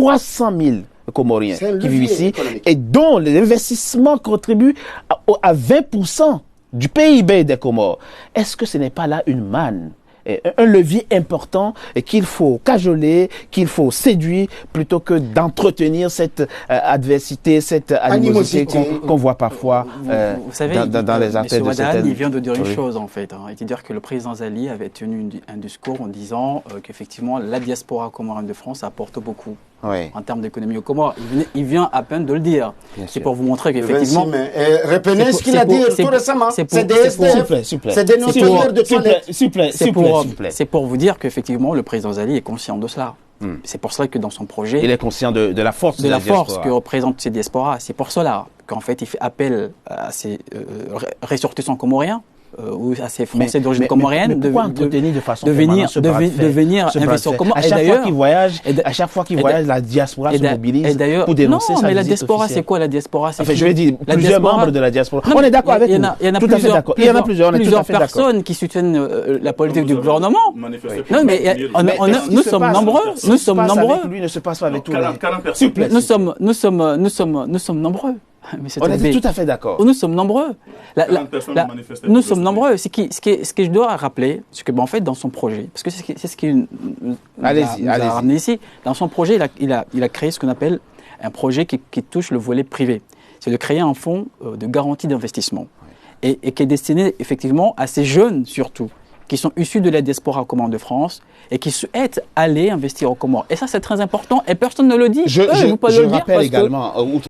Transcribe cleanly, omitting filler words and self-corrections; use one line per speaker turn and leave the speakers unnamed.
300 000 Comoriens qui vivent ici et dont l'investissement contribue à 20% du PIB des Comores. Est-ce que ce n'est pas là une manne, un levier important qu'il faut cajoler, qu'il faut séduire plutôt que d'entretenir cette adversité, cette animosité qu'on voit parfois
vous savez,
dans les artères de
certaines... Il vient de dire une chose en fait, c'est-à-dire que le président Zali avait tenu un discours en disant qu'effectivement la diaspora comorienne de France apporte beaucoup. En termes d'économie aux Comores. Il vient à peine de le dire. C'est pour vous montrer qu'effectivement...
Reprenez ce qu'il a dit tout récemment. C'est des SDF. C'est des non-seigneurs de toilettes.
C'est pour vous dire qu'effectivement, le président Zali est conscient de cela. C'est pour cela que dans son projet...
Il est conscient de la force
de la force que représentent ces diasporas. C'est pour cela qu'en fait, il fait appel à ces ressortissants comoriens ou à ces Français d'origine comorienne de venir investir au Comores.
À chaque fois qu'ils voyagent, la diaspora se mobilise pour dénoncer ça.
Non, mais la diaspora, c'est quoi la diaspora?
Enfin, je veux dire, plusieurs membres de la diaspora. On est d'accord avec vous. Tout à fait d'accord. Il y en a plusieurs.
Plusieurs personnes qui soutiennent la politique du gouvernement. Non, mais nous sommes nombreux. Nous sommes nombreux.
Lui ne se passe pas avec tout.
Nous sommes nombreux.
On est tout à fait d'accord.
Nous sommes nombreux. Nous sommes nombreux. Ce que je dois rappeler, c'est que, en fait, dans son projet, parce que c'est ce qui nous a ramené ici, dans son projet, il a créé ce qu'on appelle un projet qui touche le volet privé. C'est de créer un fonds de garantie d'investissement et qui est destiné effectivement à ces jeunes surtout, qui sont issus de la diaspora Comores de France et qui souhaitent aller investir aux Comores. Et ça, c'est très important et personne ne le dit.
Je rappelle également,